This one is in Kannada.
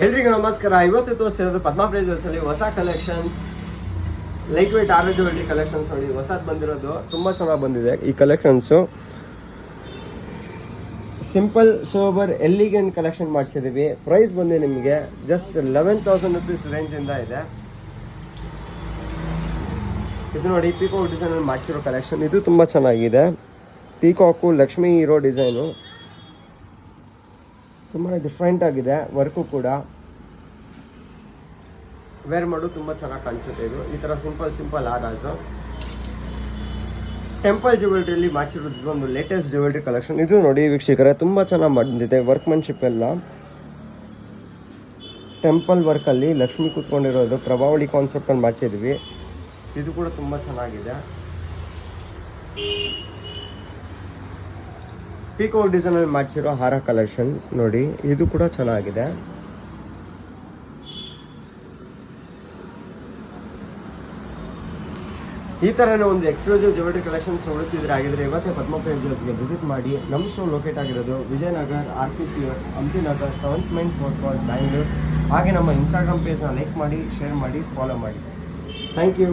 ಎಲ್ರಿಗೂ ನಮಸ್ಕಾರ. ಇವತ್ತು ತೋರಿಸಿರೋದು ಪದ್ಮಾ ಪ್ಲೇಸಸ್ ಅಲ್ಲಿ ಹೊಸ collections, light weight orange jewellery collections ನೋಡಿ. ಹೊಸದು ಬಂದಿರೋದು ತುಂಬ ಚೆನ್ನಾಗಿ ಬಂದಿದೆ ಈ collections. Simple sober elegant collection ಮಾಡಿಸಿದ್ದೀವಿ. ಪ್ರೈಸ್ ಬಂದು ನಿಮಗೆ ಜಸ್ಟ್ 11,000 ರುಪೀಸ್ ರೇಂಜಿಂದ ಇದೆ. ಇದು ನೋಡಿ ಪೀಕಾಕ್ ಡಿಸೈನಲ್ಲಿ ಮಾಡಿಸಿರೋ ಕಲೆಕ್ಷನ್. ಇದು ತುಂಬ ಚೆನ್ನಾಗಿದೆ. ಪೀಕಾಕು ಲಕ್ಷ್ಮಿ ಇರೋ ಡಿಸೈನು ತುಂಬ ಡಿಫ್ರೆಂಟ್ ಆಗಿದೆ. ವರ್ಕು ಕೂಡ ವೇರ್ ಮಾಡು ತುಂಬ ಚೆನ್ನಾಗಿ ಕಾಣಿಸುತ್ತೆ. ಇದು ಈ ಥರ ಸಿಂಪಲ್ ಆರಾಸು ಟೆಂಪಲ್ ಜ್ಯುವೆಲ್ರಿಯಲ್ಲಿ ಮಾಡಿಸಿರೋದು ಒಂದು ಲೇಟೆಸ್ಟ್ ಜ್ಯುವೆಲ್ರಿ ಕಲೆಕ್ಷನ್. ಇದು ನೋಡಿ ವೀಕ್ಷಕರೇ, ತುಂಬ ಚೆನ್ನಾಗಿ ಬಂದಿದೆ. ವರ್ಕ್ಮನ್ಶಿಪ್ ಎಲ್ಲ ಟೆಂಪಲ್ ವರ್ಕಲ್ಲಿ ಲಕ್ಷ್ಮಿ ಕೂತ್ಕೊಂಡಿರೋದು ಪ್ರಭಾವಳಿ ಕಾನ್ಸೆಪ್ಟಲ್ಲಿ ಮಾಡಿಸಿದ್ವಿ. ಇದು ಕೂಡ ತುಂಬ ಚೆನ್ನಾಗಿದೆ. ಪೀಕಾಕ್ ಡಿಸೈನಲ್ಲಿ ಮಾಡಿಸಿರೋ ಹಾರ ಕಲೆಕ್ಷನ್ ನೋಡಿ, ಇದು ಕೂಡ ಚೆನ್ನಾಗಿದೆ. ಈ ಥರನೇ ಒಂದು ಎಕ್ಸ್ಕ್ಲೂಸಿವ್ ಜ್ಯುವೆಲ್ರಿ ಕಲೆಕ್ಷನ್ಸ್ ಹುಡುಕಿದ್ರೆ ಆಗಿದ್ರೆ ಇವತ್ತೇ ಪದ್ಮಾ ಜ್ಯುವೆಲ್ಸ್ಗೆ ವಿಸಿಟ್ ಮಾಡಿ. ನಮ್ಮ ಸ್ಟೋರ್ ಲೊಕೇಟ್ ಆಗಿರೋದು Vijayanagar, RPC, ಹಂಪಿನಗರ್, 7th Main 4th Cross, Bangalore. ಹಾಗೆ ನಮ್ಮ ಇನ್ಸ್ಟಾಗ್ರಾಮ್ ಪೇಜ್ನ ಲೈಕ್ ಮಾಡಿ, ಶೇರ್ ಮಾಡಿ, ಫಾಲೋ ಮಾಡಿ. Thank you.